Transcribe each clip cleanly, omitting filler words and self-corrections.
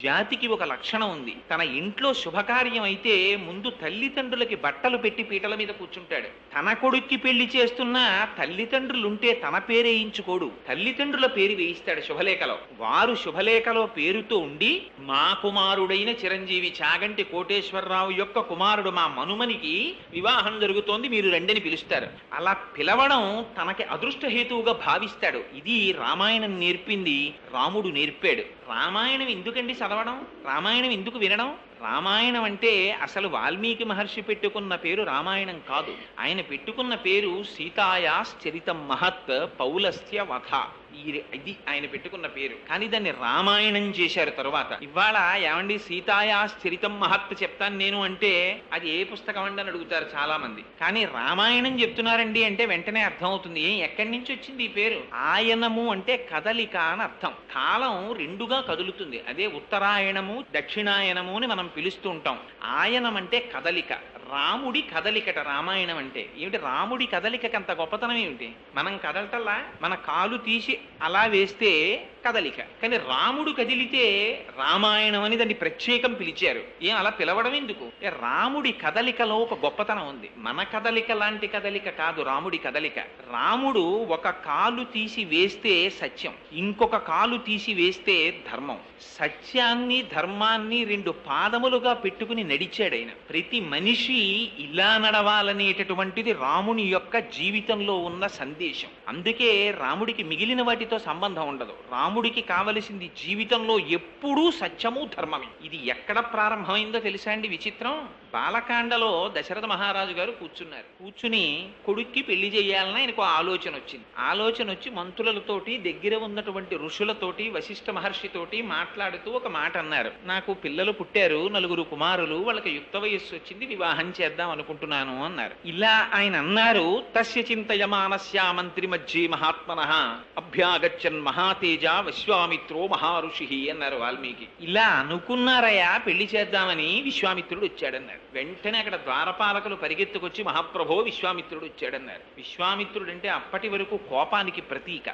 జాతికి ఒక లక్షణం ఉంది. తన ఇంట్లో శుభకార్యం అయితే ముందు తల్లిదండ్రులకి బట్టలు పెట్టి పీటల మీద కూర్చుంటాడు. తన కొడుక్కి పెళ్లి చేస్తున్నా తల్లిదండ్రులుంటే తన పేరేయించుకోడు, తల్లిదండ్రుల పేరు వేయిస్తాడు శుభలేఖలో. వారు శుభలేఖలో పేరుతో ఉండి, మా కుమారుడైన చిరంజీవి చాగంటి కోటేశ్వరరావు యొక్క కుమారుడు మా మనుమనికి వివాహం జరుగుతోంది, మీరు రండని పిలుస్తారు. అలా పిలవడం తనకి అదృష్టహేతువుగా భావిస్తాడు. ఇది రామాయణం నేర్పింది, రాముడు నేర్పాడు. రామాయణం ఎందుకండి చదవడం, రామాయణం ఎందుకు వినడం? రామాయణం అంటే అసలు వాల్మీకి మహర్షి పెట్టుకున్న పేరు రామాయణం కాదు. ఆయన పెట్టుకున్న పేరు సీతాయాశ్చరితం మహత్ పౌలస్త్య వధ. ఇది ఆయన పెట్టుకున్న పేరు. కానీ దాన్ని రామాయణం చేశారు తరువాత. ఇవాళ ఏమండి సీతాయాశ్చరితం మహత్ చెప్తాను నేను అంటే అది ఏ పుస్తకం అండి అని అడుగుతారు చాలా మంది. కానీ రామాయణం చెప్తున్నారండి అంటే వెంటనే అర్థం అవుతుంది. ఎక్కడి నుంచి వచ్చింది ఈ పేరు? ఆయనము అంటే కదలిక అని అర్థం. కాలం రెండుగా కదులుతుంది. అదే ఉత్తరాయణము దక్షిణాయనము అని మనం పిలుస్తూ ఉంటాం. ఆయనం అంటే కదలిక, రాముడి కదలికట రామాయణం అంటే. ఏమిటి రాముడి కదలికకి అంత గొప్పతనం ఏమిటి? మనం కదలటల్లా, మన కాలు తీసి అలా వేస్తే కదలిక. కానీ రాముడు కదిలితే రామాయణం అని దాన్ని ప్రత్యేకం పిలిచారు. ఏం అలా పిలవడం ఎందుకు? రాముడి కదలికలో ఒక గొప్పతనం ఉంది. మన కదలిక లాంటి కదలిక కాదు రాముడి కదలిక. రాముడు ఒక కాలు తీసి వేస్తే సత్యం, ఇంకొక కాలు తీసి వేస్తే ధర్మం. సత్యాన్ని ధర్మాన్ని రెండు పాదములుగా పెట్టుకుని నడిచాడు ఆయన. ప్రతి మనిషి ఇలా నడవాలనేటటువంటిది రాముని యొక్క జీవితంలో ఉన్న సందేశం. అందుకే రాముడికి మిగిలిన వాటితో సంబంధం ఉండదు. రాముడికి కావలసింది జీవితంలో ఎప్పుడూ సత్యము ధర్మమే. ఇది ఎక్కడ ప్రారంభమైందో తెలుసా అండి విచిత్రం? బాలకాండలో దశరథ మహారాజు గారు కూర్చున్నారు. కూర్చుని కొడుక్కి పెళ్లి చేయాలని ఆయనకు ఆలోచన వచ్చింది. ఆలోచన వచ్చి మంత్రులతోటి దగ్గర ఉన్నటువంటి ఋషులతోటి వశిష్ఠ మహర్షితోటి మాట్లాడుతూ ఒక మాట అన్నారు. నాకు పిల్లలు పుట్టారు, 9 కుమారులు, వాళ్ళకి యుక్త వయస్సు వచ్చింది, వివాహం చేద్దాం అనుకుంటున్నాను అన్నారు. ఇలా ఆయన అన్నారు. తస్య చింతయమానస్య మంత్రి మధ్యే మహాత్మనః అభ్యాగచ్చన్ మహాతేజ విశ్వామిత్రో మహారుషి అన్నారు వాల్మీకి. ఇలా అనుకున్నారయ్యా పెళ్లి చేద్దామని, విశ్వామిత్రుడు వచ్చాడన్నారు. వెంటనే అక్కడ ద్వారపాలకులు పరిగెత్తుకొచ్చి మహాప్రభో విశ్వామిత్రుడు వచ్చాడన్నారు. విశ్వామిత్రుడు అంటే అప్పటి వరకు కోపానికి ప్రతీక,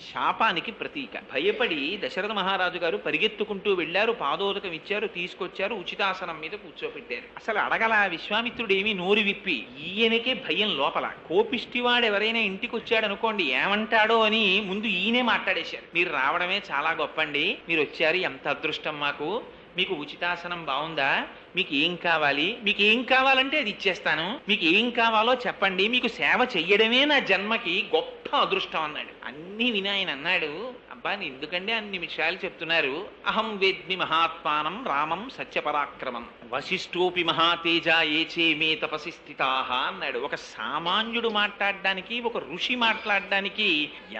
శాపానికి ప్రతీక. భయపడి దశరథ మహారాజు గారు పరిగెత్తుకుంటూ వెళ్లారు, పాదోదకం ఇచ్చారు, తీసుకొచ్చారు, ఉచితాసనం మీద కూర్చోపెట్టారు. అసలు అడగల విశ్వామిత్రుడు ఏమీ నోరు విప్పి. ఈయనకే భయం లోపల. కోపిష్టివాడు ఎవరైనా ఇంటికి వచ్చాడు అనుకోండి ఏమంటాడో అని ముందు ఈయనే మాట్లాడేశారు. మీరు రావడమే చాలా గొప్పండి, మీరు వచ్చారు, ఎంత అదృష్టం మాకు, మీకు ఉచితాసనం బాగుందా, మీకు ఏం కావాలి, మీకు ఏం కావాలంటే అది ఇచ్చేస్తాను, మీకు ఏం కావాలో చెప్పండి, మీకు సేవ చెయ్యడమే నా జన్మకి గొప్ప అదృష్టం అన్నాడు. అన్ని విని ఆయన అన్నాడు, అబ్బా ఎందుకంటే అన్ని విషయాలు చెప్తున్నారు. అహం వేద్మి మహాత్మానం రామం సత్యపరాక్రమం వశిష్ఠోపి మహాతేజ ఏచే మే తపసి స్థితాః అన్నాడు. ఒక సామాన్యుడు మాట్లాడడానికి ఒక ఋషి మాట్లాడడానికి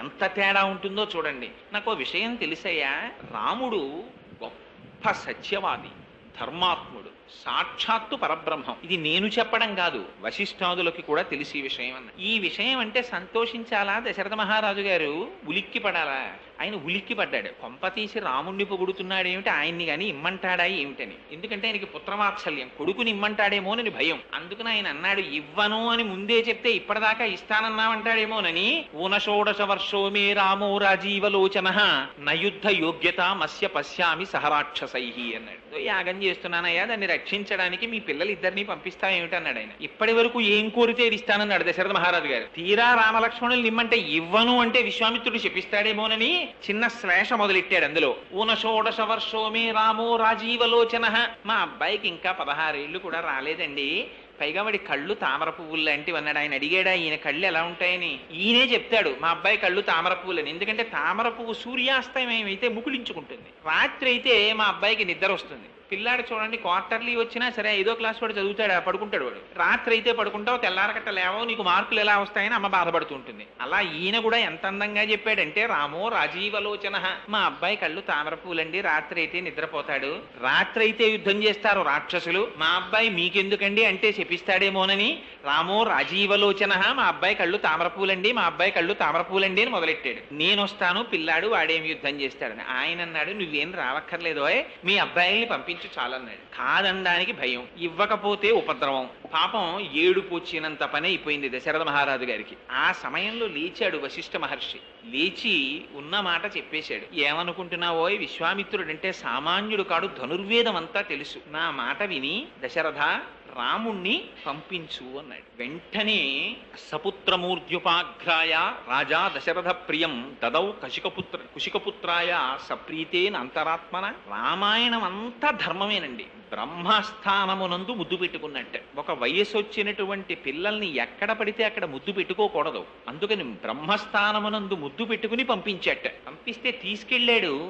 ఎంత తేడా ఉంటుందో చూడండి. నాకు విషయం తెలుసయ్యా, రాముడు గొప్ప సత్యవాది, ధర్మాత్ముడు, సాక్షాత్తు పరబ్రహ్మం. ఇది నేను చెప్పడం కాదు, వశిష్ఠాదులకి కూడా తెలిసి విషయం అన్న. ఈ విషయం అంటే సంతోషించాలా దశరథ మహారాజు గారు? ఉలిక్కి పడాలా? ఆయన ఉలిక్కి పడ్డాడు. కొంప తీసి రాముణ్ణి పొగుడుతున్నాడు ఏమిటి, ఆయన్ని కానీ ఇమ్మంటాడా ఏమిటని. ఎందుకంటే ఆయనకి పుత్రవాత్సల్యం, కొడుకుని ఇమ్మంటాడేమోనని భయం. అందుకని ఆయన అన్నాడు, ఇవ్వను అని ముందే చెప్తే ఇప్పటిదాకా ఇస్తానన్నామంటాడేమోనని. ఊనషోడశ వర్షో మే రామో రాజీవలోచనః నయుద్ధ యోగ్యత మస్య పశ్యామి సహరాక్షసై అన్నాడు. యాగం చేస్తున్నానయ్యా, దాన్ని రక్షించడానికి మీ పిల్లలిద్దరినీ పంపిస్తా ఏమిటన్నాడు ఆయన. ఇప్పటి వరకు ఏం కోరితే ఇస్తానన్నాడు దశరథ మహారాజు గారు. తీరా రామలక్ష్మణులు నిమ్మంటే ఇవ్వను అంటే విశ్వామిత్రుడు చెప్పిస్తాడేమోనని చిన్న శ్లేష మొదలెట్టాడు అందులో. ఊనషోడశ వర్షో మే రామో రాజీవలోచనః. మా అబ్బాయికి ఇంకా 16 ఏళ్ళు కూడా రాలేదండి, పైగా వాడి కళ్ళు తామర పువ్వులు లాంటివి అన్నాడు. ఆయన అడిగాడా ఈయన కళ్ళు ఎలా ఉంటాయని? ఈయనే చెప్తాడు మా అబ్బాయి కళ్ళు తామర పువ్వులని. ఎందుకంటే తామర పువ్వు సూర్యాస్తమయం అయితే ముకుళించుకుంటుంది, రాత్రి అయితే మా అబ్బాయికి నిద్ర వస్తుంది. పిల్లాడు చూడండి, క్వార్టర్లీ వచ్చినా సరే 5వ క్లాస్ వాడు చదువుతాడు, పడుకుంటాడు వాడు. రాత్రి అయితే పడుకుంటావు, తెల్లారకట్ట లేవో, నీకు మార్కులు ఎలా వస్తాయని అమ్మ బాధపడుతూ ఉంటుంది. అలా ఈయన కూడా ఎంత అందంగా చెప్పాడంటే, రామో రాజీవలోచనః, మా అబ్బాయి కళ్ళు తామర పూలండి, రాత్రి అయితే నిద్రపోతాడు, రాత్రి అయితే యుద్ధం చేస్తారు రాక్షసులు, మా అబ్బాయి మీకెందుకండి అంటే చెప్పిస్తాడేమోనని రామో రాజీవలోచనః, మా అబ్బాయి కళ్ళు తామర పూలండి, మా అబ్బాయి కళ్ళు తామర పూలండి అని మొదలెట్టాడు. నేను వస్తాను, పిల్లాడు వాడేమి యుద్ధం చేస్తాడని. ఆయన అన్నాడు, నువ్వేం రావక్కర్లేదో, మీ అబ్బాయిల్ని పంపించు పంపించు చాలన్నాడు. కాదనడానికి భయం, ఇవ్వకపోతే ఉపద్రవం. పాపం ఏడుపు వచ్చినంత పని అయిపోయింది దశరథ మహారాజు గారికి. ఆ సమయంలో లేచాడు వశిష్ఠ మహర్షి. లేచి ఉన్న మాట చెప్పేశాడు. ఏమనుకుంటున్నావో విశ్వామిత్రుడంటే సామాన్యుడు కాడు, ధనుర్వేదం అంతా తెలుసు. నా మాట విని దశరథ రాముణ్ణి పంపించు అన్నాడు. వెంటనే సపుత్రమూర్ధ్యుపాఘ్రాయ రాజా దశరథ ప్రియం దదౌ కుశికపుత్రాయ సప్రీతేన అంతరాత్మన. రామాయణం అంతా ధర్మమేనండి. బ్రహ్మస్థానమునందు ముద్దు పెట్టుకున్నట్టు. ఒక వయసు వచ్చినటువంటి పిల్లల్ని ఎక్కడ పడితే అక్కడ ముద్దు పెట్టుకోకూడదు. అందుకని బ్రహ్మస్థానమునందు ముద్దు పెట్టుకుని పంపించట. పంపిస్తే తీసుకెళ్ళాడు.